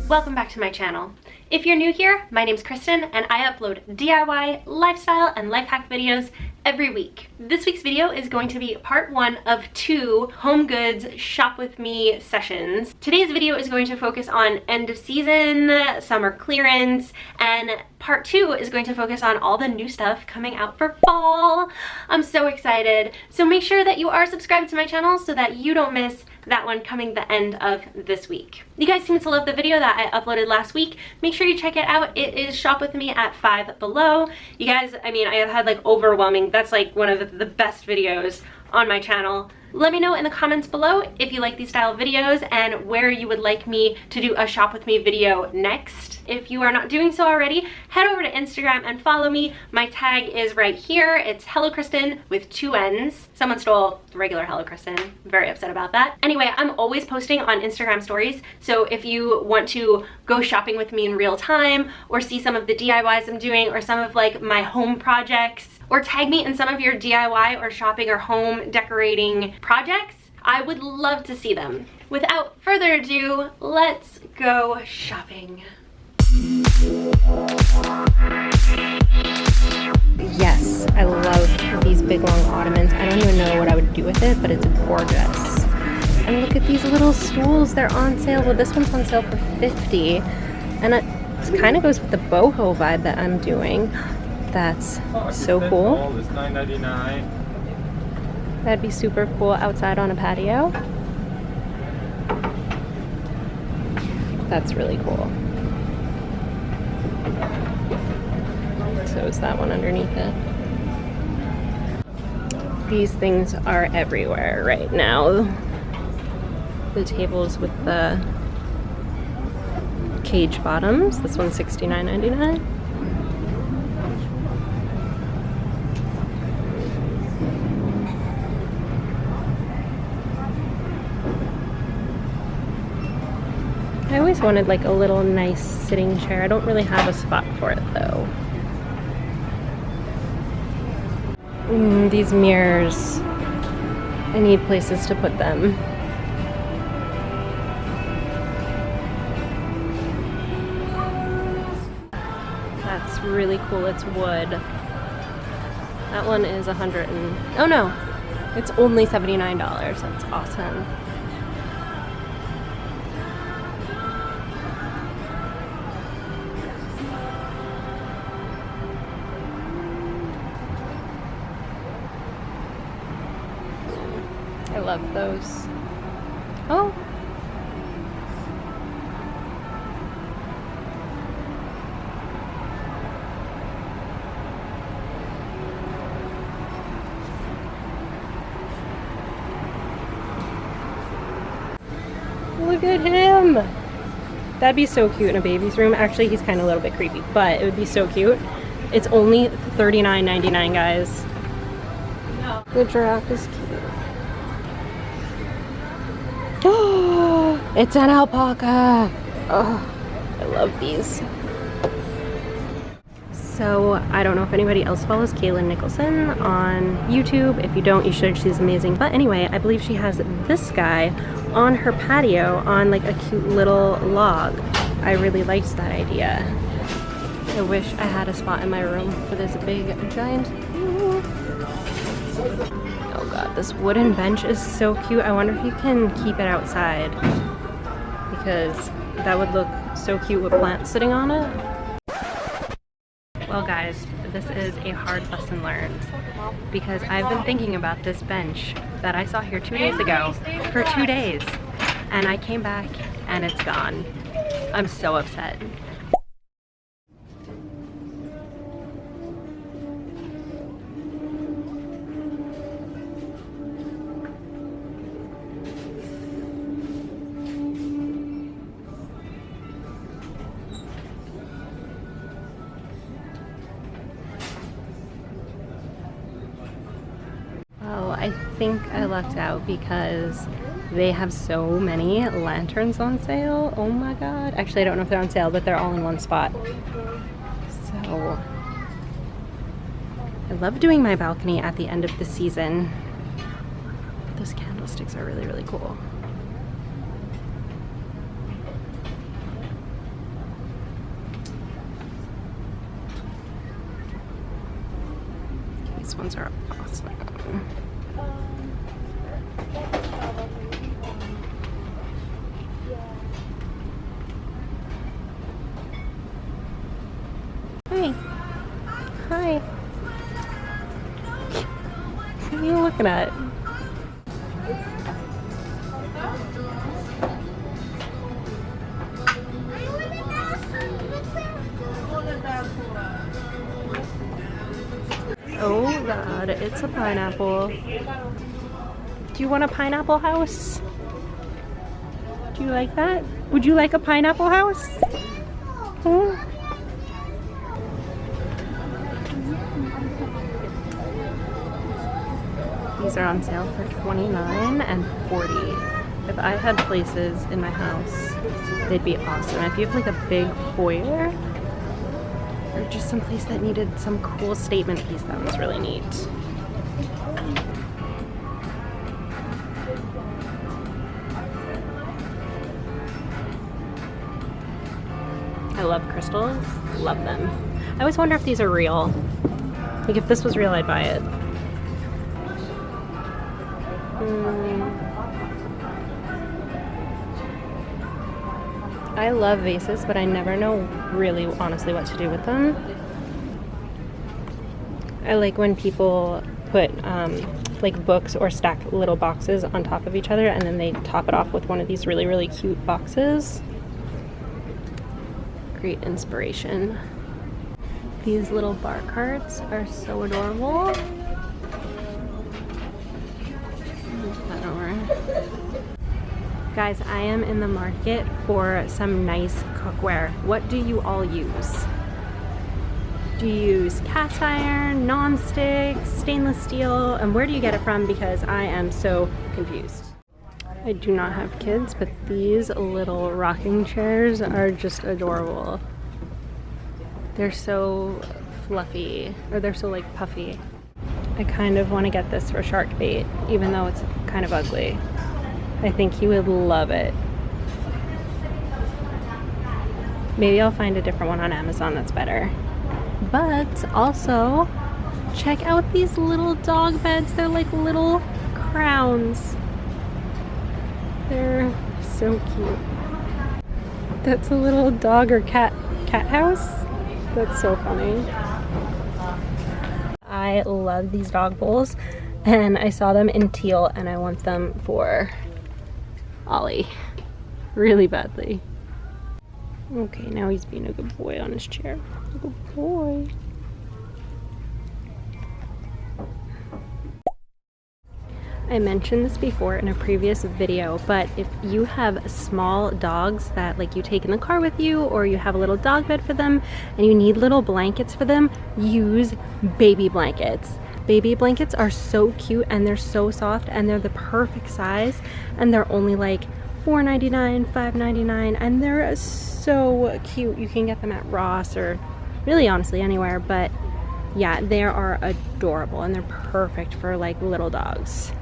Welcome back to my channel. If you're new here, my name's Kristen and I upload DIY, lifestyle, and life hack videos every week. This week's video is going to be part 1 of 2 HomeGoods Shop With Me sessions. Today's video is going to focus on end of season, summer clearance, and part 2 is going to focus on all the new stuff coming out for fall. I'm so excited. So make sure that you are subscribed to my channel so that you don't miss that one coming the end of this week. You guys seem to love the video that I uploaded last week. Make sure you check it out. It is Shop With Me at 5 Below. You guys, I mean, I have had like overwhelming, that's like one of the best videos on my channel. Let me know in the comments below if you like these style videos and where you would like me to do a Shop With Me video next. If you are not doing so already, head over to Instagram and follow me. My tag is right here. It's Hello Kristen with 2 N's. Someone stole the regular Hello Kristen. I'm very upset about that. Anyway, I'm always posting on Instagram stories, so if you want to go shopping with me in real time or see some of the DIYs I'm doing or some of like my home projects, or tag me in some of your DIY or shopping or home decorating projects, I would love to see them. Without further ado, let's go shopping. Yes, I love these big long ottomans. I don't even know what I would do with it, but it's gorgeous. And look at these little stools, they're on sale. Well, this one's on sale for $50, and it kind of goes with the boho vibe that I'm doing. That's so cool. It's $9.99. That'd be super cool outside on a patio. That's really cool. So is that one underneath it. These things are everywhere right now. The tables with the cage bottoms. This one's $69.99. I always wanted like a little nice sitting chair. I don't really have a spot for it though. These mirrors, I need places to put them. That's really cool, it's wood. That one is oh no, it's only $79, that's awesome. I love those. Oh. Look at him. That'd be so cute in a baby's room. Actually, he's kind of a little bit creepy, but it would be so cute. It's only $39.99, guys. No. The giraffe is cute. Oh, it's an alpaca. Oh, I love these. So I don't know if anybody else follows Kaylin Nicholson on YouTube. If you don't, you should. She's amazing. But anyway, I believe she has this guy on her patio on like a cute little log. I really liked that idea. I wish I had a spot in my room for this big giant. Oh god, this wooden bench is so cute. I wonder if you can keep it outside, because that would look so cute with plants sitting on it. Well guys, this is a hard lesson learned, because I've been thinking about this bench that I saw here 2 days ago for 2 days, and I came back and it's gone. I'm so upset. I think I lucked out because they have so many lanterns on sale. Oh my god. Actually, I don't know if they're on sale, but they're all in one spot. So I love doing my balcony at the end of the season. Those candlesticks are really, really cool. ones are awesome. Hey. Hi. What are you looking at? Oh God, it's a pineapple. Do you want a pineapple house? Do you like that? Would you like a pineapple house? Huh? These are on sale for $29 and $40. If I had places in my house, they'd be awesome. If you have like a big foyer, or just some place that needed some cool statement piece, that was really neat. I love crystals, love them. I always wonder if these are real. Like if this was real, I'd buy it. I love vases, but I never know really honestly what to do with them. I like when people put like books or stack little boxes on top of each other and then they top it off with one of these really, really cute boxes. Great inspiration. These little bar carts are so adorable. That over. Guys, I am in the market for some nice cookware. What do you all use? Do you use cast iron, non-stick, stainless steel, and where do you get it from? Because I am so confused. I do not have kids, but these little rocking chairs are just adorable. They're so fluffy, or they're so like puffy. I kind of want to get this for shark bait, even though it's kind of ugly. I think he would love it. Maybe I'll find a different one on Amazon that's better. But also, check out these little dog beds. They're like little crowns. They're so cute. That's a little dog or cat house. That's so funny. I love these dog bowls, and I saw them in teal, and I want them for Ollie really badly. Okay, now he's being a good boy on his chair. Good boy. I mentioned this before in a previous video, but if you have small dogs that like you take in the car with you, or you have a little dog bed for them and you need little blankets for them, use baby blankets. Baby blankets are so cute and they're so soft and they're the perfect size, and they're only like $4.99, $5.99, and they're so cute. You can get them at Ross or really honestly anywhere, but yeah, they are adorable and they're perfect for like little dogs.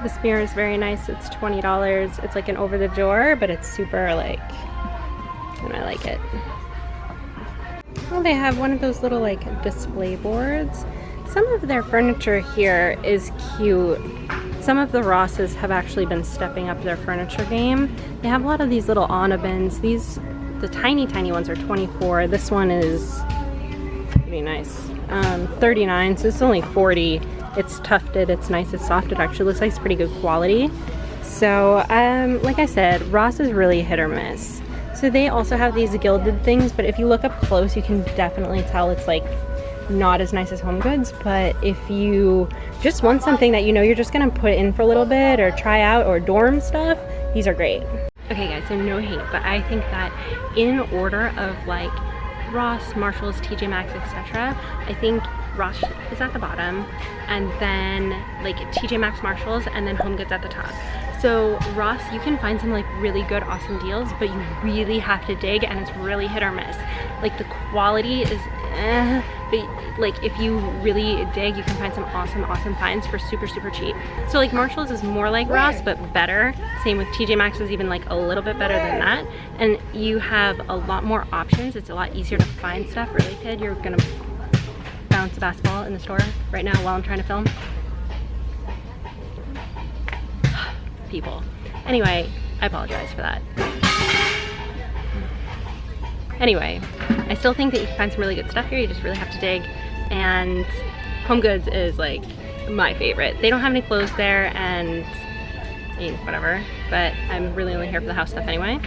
This mirror is very nice. It's $20. It's like an over the door, but it's super like, and I like it. Well, they have one of those little like display boards. Some of their furniture here is cute. Some of the Rosses have actually been stepping up their furniture game. They have a lot of these little Anna bins. These, the tiny ones are $24. This one is pretty nice. $39, so it's only $40. It's tufted, it's nice, it's soft, it actually looks like it's pretty good quality. So, like I said, Ross is really hit or miss. So they also have these gilded things, but if you look up close, you can definitely tell it's like not as nice as HomeGoods. But if you just want something that you know you're just gonna put in for a little bit or try out or dorm stuff, these are great. Okay guys, so no hate, but I think that in order of like Ross, Marshalls, TJ Maxx, etc., I think Ross is at the bottom, and then like TJ Maxx, Marshalls, and then HomeGoods at the top. So Ross, you can find some like really good, awesome deals, but you really have to dig, and it's really hit or miss. Like the quality is but like if you really dig, you can find some awesome finds for super cheap. So like Marshalls is more like Ross, but better. Same with TJ Maxx is even like a little bit better than that. And you have a lot more options. It's a lot easier to find stuff. Really, kid, you're gonna basketball in the store right now while I'm trying to film. People. Anyway, I apologize for that. Anyway, I still think that you can find some really good stuff here. You just really have to dig. And HomeGoods is like my favorite. They don't have any clothes there, and I mean, whatever, but I'm really only here for the house stuff anyway.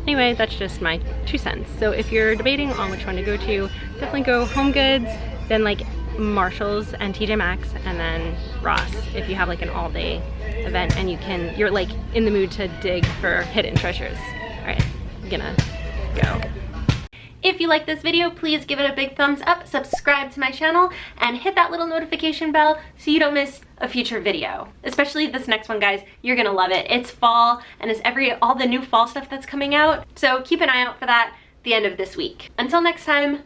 Anyway, that's just my 2 cents. So if you're debating on which one to go to, definitely go HomeGoods, then like Marshall's and TJ Maxx, and then Ross if you have like an all-day event and you're like in the mood to dig for hidden treasures. All right, I'm gonna go. If you like this video, please give it a big thumbs up, subscribe to my channel, and hit that little notification bell so you don't miss a future video. Especially this next one, guys. You're gonna love it. It's fall, and it's all the new fall stuff that's coming out. So keep an eye out for that at the end of this week. Until next time.